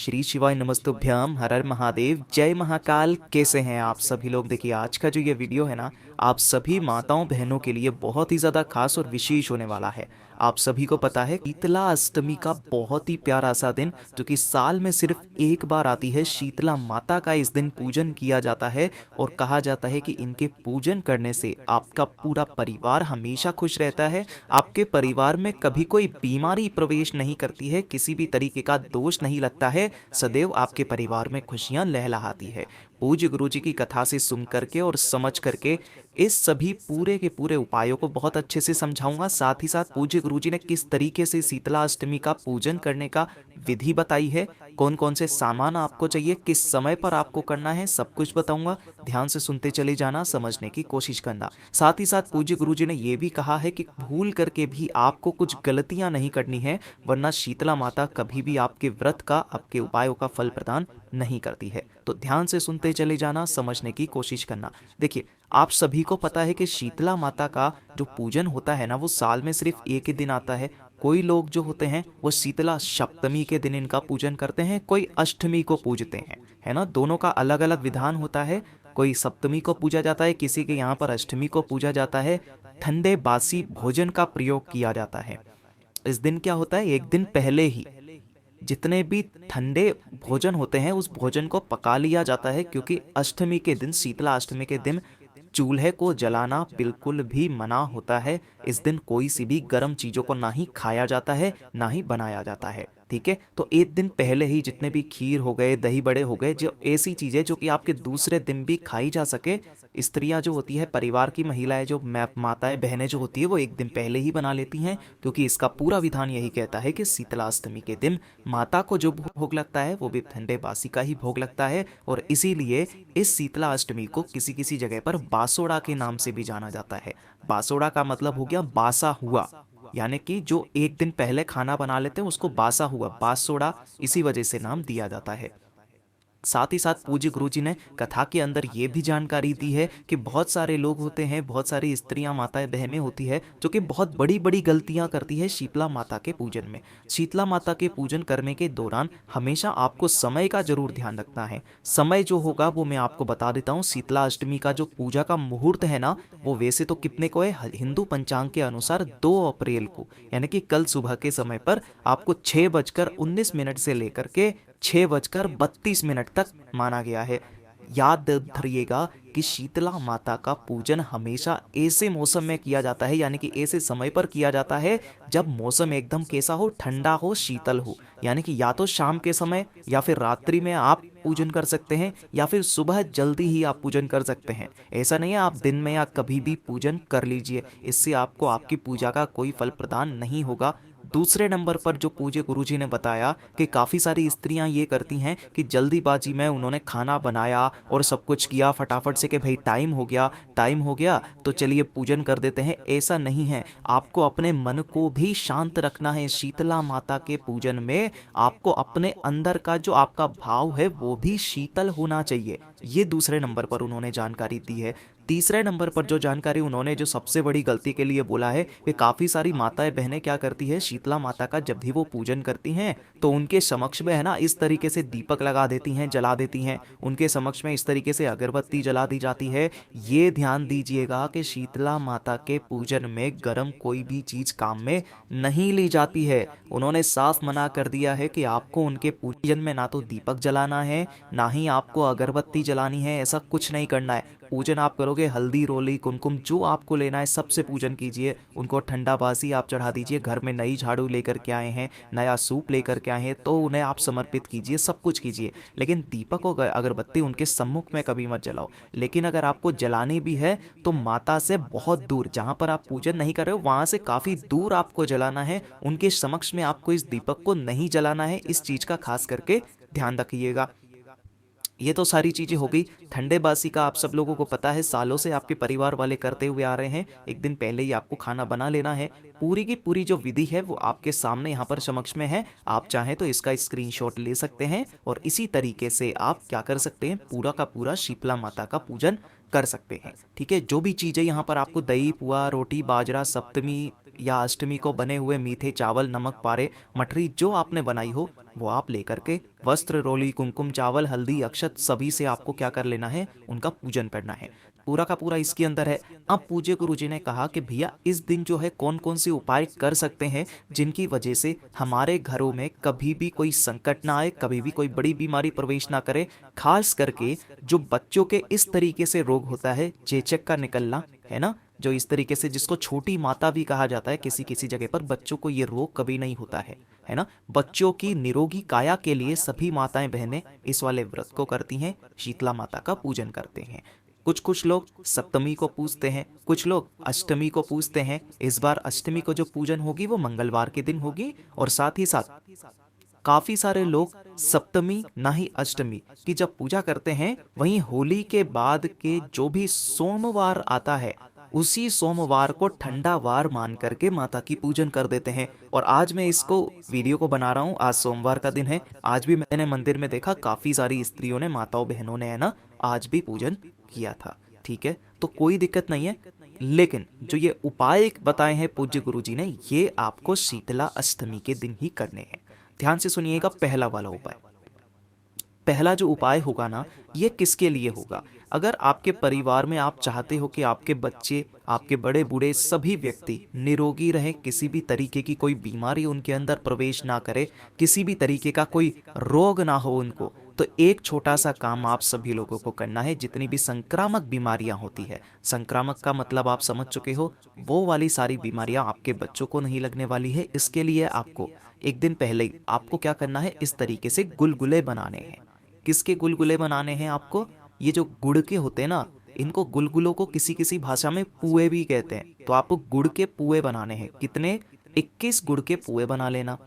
श्री शिवाय नमस्तुभ्यम, हर हर महादेव, जय महाकाल। कैसे हैं आप सभी लोग? देखिए, आज का जो ये वीडियो है ना, आप सभी माताओं बहनों के लिए बहुत ही ज़्यादा खास और विशेष होने वाला है। आप सभी को पता है, शीतला अष्टमी का बहुत ही प्यारा सा दिन जो कि साल में सिर्फ एक बार आती है, शीतला माता का इस दिन पूजन किया जाता है। और कहा जाता है कि इनके पूजन करने से आपका पूरा परिवार हमेशा खुश रहता है। आपके परिवार में कभी कोई बीमारी प्रवेश नहीं करती है, किसी भी तरीके का दोष नहीं लगता है। सदैव आपके परिवार में खुशियां लहलहाती है। पूज्य गुरु जी की कथा से सुन करके और समझ करके इस सभी पूरे के पूरे उपायों को बहुत अच्छे से समझाऊंगा। साथ ही साथ पूज्य गुरु जी ने किस तरीके से शीतला अष्टमी का पूजन करने का विधि बताई है, कौन कौन से सामान आपको चाहिए, किस समय पर आपको करना है, सब कुछ बताऊंगा। ध्यान से सुनते चले जाना, समझने की कोशिश करना। साथ ही साथ पूज्य गुरु जी ने यह भी कहा है कि भूल करके भी आपको कुछ गलतियां नहीं करनी है, वरना शीतला माता कभी भी आपके व्रत का, आपके उपायों का फल प्रदान नहीं करती है। तो ध्यान से सुनते चले जाना, समझने की कोशिश करना। देखिए, आप सभी को पता है कि शीतला माता का जो पूजन होता है ना, वो साल में सिर्फ एक ही दिन आता है। कोई लोग जो होते हैं वो शीतला सप्तमी के दिन इनका पूजन करते हैं, कोई अष्टमी को पूजते हैं, है ना। दोनों का अलग अलग विधान होता है। कोई सप्तमी को पूजा जाता है, किसी के यहाँ पर अष्टमी को पूजा जाता है। ठंडे बासी भोजन का प्रयोग किया जाता है। इस दिन क्या होता है, एक दिन पहले ही जितने भी ठंडे भोजन होते हैं उस भोजन को पका लिया जाता है, क्योंकि अष्टमी के दिन, शीतला अष्टमी के दिन चूल्हे को जलाना बिल्कुल भी मना होता है। इस दिन कोई सी भी गर्म चीजों को ना ही खाया जाता है, ना ही बनाया जाता है। ठीक है, तो एक दिन पहले ही जितने भी खीर हो गए, दही बड़े हो गए, जो ऐसी चीजें जो कि आपके दूसरे दिन भी खाई जा सके, स्त्रियां जो होती है, परिवार की महिलाएं, जो माताएं बहनें जो होती है, वो एक दिन पहले ही बना लेती हैं। क्योंकि इसका पूरा विधान यही कहता है कि शीतला अष्टमी के दिन माता को जो भोग लगता है वो भी ठंडे बासी का ही भोग लगता है। और इसीलिए इस शीतला अष्टमी को किसी किसी जगह पर बासोड़ा के नाम से भी जाना जाता है। बासोड़ा का मतलब हो गया बासा हुआ, यानी कि जो एक दिन पहले खाना बना लेते हैं उसको बासा हुआ, बासोड़ा, इसी वजह से नाम दिया जाता है। साथ ही साथ पूज्य गुरु जी ने कथा के अंदर ये भी जानकारी दी है कि बहुत सारे लोग होते हैं, बहुत सारी स्त्रियां, माताएं बहनें होती है, जो कि बहुत बड़ी बड़ी गलतियां करती है शीतला माता के पूजन में। शीतला माता के पूजन करने के दौरान हमेशा आपको समय का जरूर ध्यान रखना है। समय जो होगा वो मैं आपको बता देता हूँ। शीतला अष्टमी का जो पूजा का मुहूर्त है ना, वो वैसे तो कितने को है, हिंदू पंचांग के अनुसार 2 अप्रैल को, यानी कि कल सुबह के समय पर आपको 6:19 से लेकर के 6:32 तक माना गया है। याद धरिएगा कि शीतला माता का पूजन हमेशा ऐसे मौसम में किया जाता है, यानी कि ऐसे समय पर किया जाता है जब मौसम एकदम कैसा हो, ठंडा हो, शीतल हो। यानी कि या तो शाम के समय या फिर रात्रि में आप पूजन कर सकते हैं, या फिर सुबह जल्दी ही आप पूजन कर सकते हैं। ऐसा नहीं है आप दिन में या कभी भी पूजन कर लीजिए, इससे आपको आपकी पूजा का कोई फल प्रदान नहीं होगा। दूसरे नंबर पर जो पूज्य गुरुजी ने बताया कि काफ़ी सारी स्त्रियां ये करती हैं कि जल्दीबाजी में उन्होंने खाना बनाया और सब कुछ किया फटाफट से कि भाई टाइम हो गया तो चलिए पूजन कर देते हैं। ऐसा नहीं है, आपको अपने मन को भी शांत रखना है। शीतला माता के पूजन में आपको अपने अंदर का जो आपका भाव है वो भी शीतल होना चाहिए। ये दूसरे नंबर पर उन्होंने जानकारी दी है। तीसरे नंबर पर जो जानकारी उन्होंने जो सबसे बड़ी गलती के लिए बोला है कि काफ़ी सारी माताएं बहनें क्या करती है, शीतला माता का जब भी वो पूजन करती हैं तो उनके समक्ष में है ना, इस तरीके से दीपक लगा देती हैं, जला देती हैं। उनके समक्ष में इस तरीके से अगरबत्ती जला दी जाती है। ये ध्यान दीजिएगा कि शीतला माता के पूजन में गर्म कोई भी चीज़ काम में नहीं ली जाती है। उन्होंने साफ मना कर दिया है कि आपको उनके पूजन में ना तो दीपक जलाना है, ना ही आपको अगरबत्ती जलानी है। ऐसा कुछ नहीं करना है। पूजन आप करोगे, हल्दी, रोली, कुमकुम जो आपको लेना है सबसे पूजन कीजिए। उनको ठंडा बासी आप चढ़ा दीजिए। घर में नई झाड़ू लेकर के आए हैं, नया सूप लेकर के आए हैं, तो उन्हें आप समर्पित कीजिए, सब कुछ कीजिए। लेकिन दीपक और अगरबत्ती उनके सम्मुख में कभी मत जलाओ। लेकिन अगर आपको जलानी भी है तो माता से बहुत दूर, जहाँ पर आप पूजन नहीं कर रहे हो वहाँ से काफ़ी दूर आपको जलाना है। उनके समक्ष में आपको इस दीपक को नहीं जलाना है। इस चीज़ का खास करके ध्यान रखिएगा। ये तो सारी चीज़ें हो गई। ठंडे बासी का आप सब लोगों को पता है, सालों से आपके परिवार वाले करते हुए आ रहे हैं। एक दिन पहले ही आपको खाना बना लेना है। पूरी की पूरी जो विधि है वो आपके सामने यहाँ पर समक्ष में है। आप चाहें तो इसका स्क्रीनशॉट ले सकते हैं और इसी तरीके से आप क्या कर सकते हैं, पूरा का पूरा शीतला माता का पूजन कर सकते हैं। ठीक है, जो भी चीज़ें यहाँ पर आपको दही, पुआ, रोटी, बाजरा, सप्तमी या अष्टमी को बने हुए मीठे चावल, नमक पारे, मठरी जो आपने बनाई हो वो आप लेकर के वस्त्र, रोली, कुमकुम, चावल, हल्दी, अक्षत सभी से आपको क्या कर लेना है, उनका पूजन करना है। पूरा का पूरा इसके अंदर है। अब पूज्य गुरु जी ने कहा कि भैया इस दिन जो है कौन कौन से उपाय कर सकते हैं जिनकी वजह से हमारे घरों में कभी भी कोई संकट ना आए, कभी भी कोई बड़ी बीमारी प्रवेश ना करे। खास करके जो बच्चों के इस तरीके से रोग होता है, चेचक का निकलना, है ना, जो इस तरीके से जिसको छोटी माता भी कहा जाता है, किसी किसी जगह पर बच्चों को ये रोग कभी नहीं होता है ना। बच्चों की निरोगी काया के लिए सभी माताएं बहनें इस वाले व्रत को करती हैं, शीतला माता का पूजन करते हैं। कुछ कुछ लोग सप्तमी को पूजते हैं, कुछ लोग अष्टमी को पूजते हैं। इस बार अष्टमी को जो पूजन होगी वो मंगलवार के दिन होगी, और साथ ही साथ काफी सारे लोग सप्तमी ना ही अष्टमी की जब पूजा करते हैं, वहीं होली के बाद के जो भी सोमवार आता है उसी सोमवार को ठंडा वार मान करके माता की पूजन कर देते हैं। और आज मैं इसको वीडियो को बना रहा हूँ, आज सोमवार का दिन है। आज भी मैंने मंदिर में देखा काफी सारी स्त्रियों ने, माताओं बहनों ने, है ना, आज भी पूजन किया था। ठीक है, तो कोई दिक्कत नहीं है। लेकिन जो ये उपाय बताए हैं पूज्य गुरु जी ने, ये आपको शीतला अष्टमी के दिन ही करने हैं। ध्यान से सुनिएगा। पहला वाला उपाय, पहला जो उपाय होगा ना, ये किसके लिए होगा? अगर आपके परिवार में आप चाहते हो कि आपके बच्चे, आपके बड़े बूढ़े सभी व्यक्ति निरोगी रहें, किसी भी तरीके की कोई बीमारी उनके अंदर प्रवेश ना करे, किसी भी तरीके का कोई रोग ना हो उनको, तो एक छोटा सा काम आप सभी लोगों को करना है। जितनी भी संक्रामक बीमारियां होती है, संक्रामक का मतलब आप समझ चुके हो, वो वाली सारी बीमारियां आपके बच्चों को नहीं लगने वाली है। इसके लिए आपको एक दिन पहले ही आपको क्या करना है, इस तरीके से गुलगुले बनाने हैं। किसके गुलगुले बनाने हैं आपको? ये जो गुड़ के होते हैं ना, इनको गुलगुलों को किसी किसी भाषा में पुए भी कहते हैं। तो आपको गुड़ के पुए बनाने हैं। कितने? 21 गुड़ के पुए बना लेना।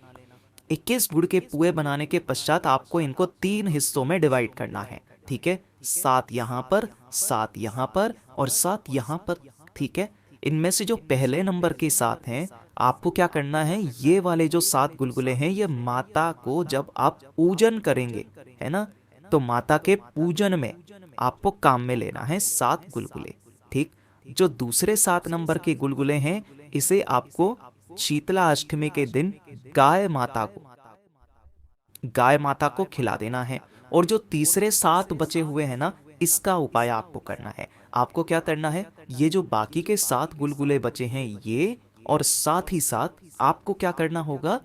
21 गुड़ के पुए बनाने के पश्चात आपको इनको 3 हिस्सों में डिवाइड करना है। ठीक है, 7 यहाँ पर, 7 यहाँ पर और 7 यहाँ पर। ठीक है, इनमें से जो पहले नंबर के 7 हैं, आपको क्या करना है, ये वाले जो 7 गुलगुले हैं, ये माता को जब आप पूजन करेंगे, है ना, तो माता के पूजन में आपको काम में लेना है 7 गुलगुले। ठीक, जो दूसरे 7 नंबर के गुलगुले हैं, इसे आपको शीतला अष्टमी के दिन गाय माता को खिला देना है। और जो तीसरे 7 बचे हुए हैं ना, इसका उपाय आपको करना है। आपको क्या करना है, ये जो बाकी के 7 गुलगुले बचे हैं ये, और साथ ही साथ आपको क्या करना होगा,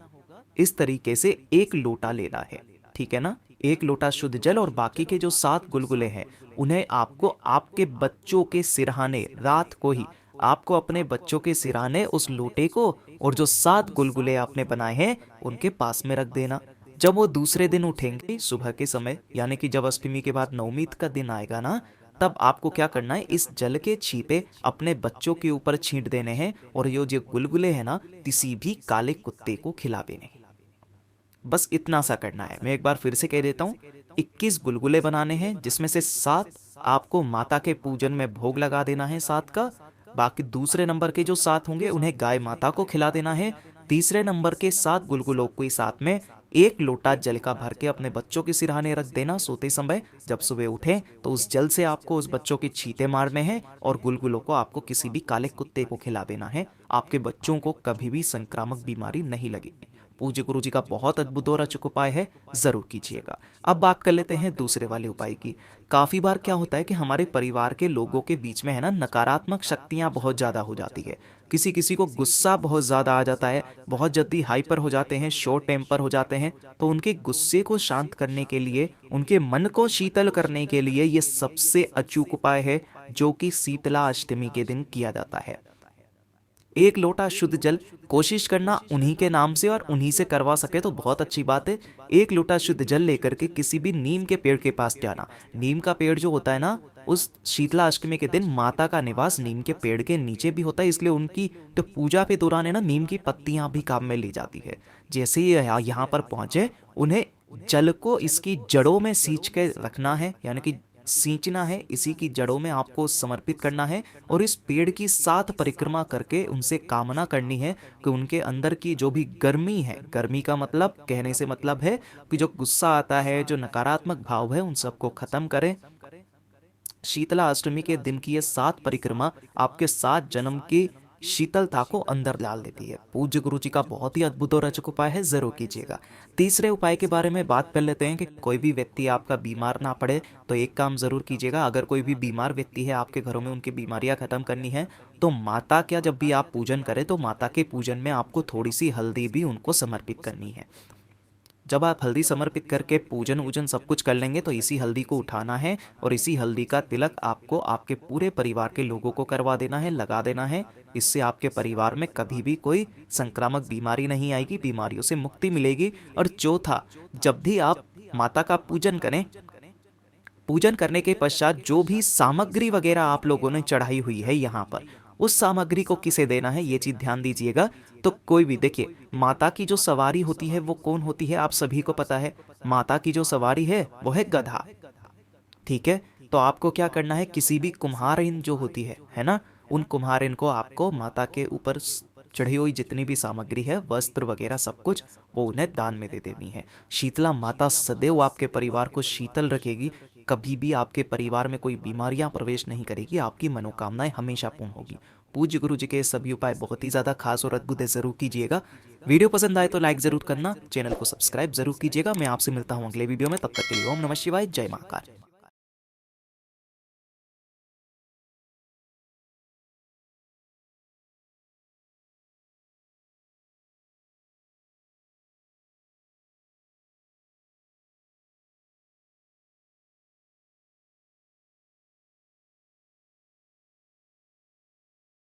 इस तरीके से 1 लोटा लेना है। ठीक है ना, 1 लोटा शुद्ध जल, और बाकी के जो 7 गुलगुले हैं उन्हें आपको आपके बच्चों के सिरहाने, रात को ही आपको अपने बच्चों के सिरहाने उस लोटे को और जो 7 गुलगुले आपने बनाए हैं उनके पास में रख देना। जब वो दूसरे दिन उठेंगे सुबह के समय, यानी कि जब अष्टमी के बाद नवमी का दिन आएगा ना, तब आपको क्या करना है, इस जल के छींटे अपने बच्चों के ऊपर छींट देने हैं, और ये जो गुलगुले हैं ना, किसी भी काले कुत्ते को खिला देने हैं। बस इतना सा करना है। मैं एक बार फिर से कह देता हूँ, 21 गुलगुले बनाने हैं, जिसमें से 7 आपको माता के पूजन में भोग लगा देना है 7 का। बाकी दूसरे नंबर के जो 7 होंगे उन्हें गाय माता को खिला देना है। तीसरे नंबर के 7 गुलगुलों को साथ में 1 लोटा जल का भर के अपने बच्चों के सिरहाने रख देना सोते समय। जब सुबह उठे तो उस जल से आपको उस बच्चों के छींटे मारने हैं, और गुलगुलों को आपको किसी भी काले कुत्ते को खिला देना है। आपके बच्चों को कभी भी संक्रामक बीमारी नहीं लगेगी। पूज्य गुरु जी का बहुत अद्भुत और अचूक उपाय है, जरूर कीजिएगा। अब बात कर लेते हैं दूसरे वाले उपाय की। काफी बार क्या होता है कि हमारे परिवार के लोगों के बीच में, है ना, नकारात्मक शक्तियां बहुत ज्यादा हो जाती है। किसी किसी को गुस्सा बहुत ज्यादा आ जाता है, बहुत जल्दी हाइपर हो जाते हैं, शॉर्ट टेम्पर हो जाते हैं। तो उनके गुस्से को शांत करने के लिए, उनके मन को शीतल करने के लिए ये सबसे अचूक उपाय है, जो कि शीतला अष्टमी के दिन किया जाता है। 1 लोटा शुद्ध जल कोशिश करना उन्हीं के नाम से, और उन्हीं से करवा सके तो बहुत अच्छी बात है। 1 लोटा शुद्ध जल लेकर के किसी भी नीम के पेड़ के पास जाना। नीम का पेड़ जो होता है ना, उस शीतला अष्टमी के दिन माता का निवास नीम के पेड़ के नीचे भी होता है, इसलिए उनकी तो पूजा के दौरान, है ना, नीम की पत्तियां भी काम में ली जाती है। जैसे ही यहाँ पर पहुंचे, उन्हें जल को इसकी जड़ों में सींच के रखना है, यानी कि सींचना है, इसी की जड़ों में आपको समर्पित करना है। और इस पेड़ की 7 परिक्रमा करके उनसे कामना करनी है कि उनके अंदर की जो भी गर्मी है, गर्मी का मतलब, कहने से मतलब है कि जो गुस्सा आता है, जो नकारात्मक भाव है, उन सबको खत्म करें। शीतला अष्टमी के दिन की ये 7 परिक्रमा आपके 7 जन्म की शीतलता को अंदर डाल देती है। पूज्य गुरु जी का बहुत ही अद्भुत और अचूक उपाय है, जरूर कीजिएगा। तीसरे उपाय के बारे में बात कर लेते हैं कि कोई भी व्यक्ति आपका बीमार ना पड़े तो एक काम जरूर कीजिएगा। अगर कोई भी बीमार व्यक्ति है आपके घरों में, उनकी बीमारियां खत्म करनी है, तो माता का जब भी आप पूजन करें तो माता के पूजन में आपको थोड़ी सी हल्दी भी उनको समर्पित करनी है। जब आप हल्दी समर्पित करके पूजन वूजन सब कुछ कर लेंगे तो इसी हल्दी को उठाना है और इसी हल्दी का तिलक आपको आपके पूरे परिवार के लोगों को करवा देना है, लगा देना है। इससे आपके परिवार में कभी भी कोई संक्रामक बीमारी नहीं आएगी, बीमारियों से मुक्ति मिलेगी। और चौथा, जब भी आप माता का पूजन करें, पूजन करने के पश्चात जो भी सामग्री वगैरह आप लोगों ने चढ़ाई हुई है यहाँ पर, उस सामग्री को किसे देना है ये चीज ध्यान दीजिएगा। तो कोई भी, देखिए माता की जो सवारी होती है वो कौन होती है आप सभी को पता है। माता की जो सवारी है वो है गधा, ठीक है। तो आपको क्या करना है, किसी भी कुम्हारिन जो होती है ना, उन कुम्हारिन को आपको माता के ऊपर चढ़ी हुई जितनी भी सामग्री है, वस्त्र वगैरह सब कुछ, वो उन्हें दान में दे देनी है। शीतला माता सदैव आपके परिवार को शीतल रखेगी, कभी भी आपके परिवार में कोई बीमारियां प्रवेश नहीं करेगी, आपकी मनोकामनाएं हमेशा पूर्ण होगी। पूज्य गुरु जी के सभी उपाय बहुत ही ज़्यादा खास और अद्भुत है, ज़रूर कीजिएगा। वीडियो पसंद आए तो लाइक ज़रूर करना, चैनल को सब्सक्राइब जरूर कीजिएगा। मैं आपसे मिलता हूँ अगले वीडियो में, तब तक के लिए ओम नमः शिवाय, जय महाकाल।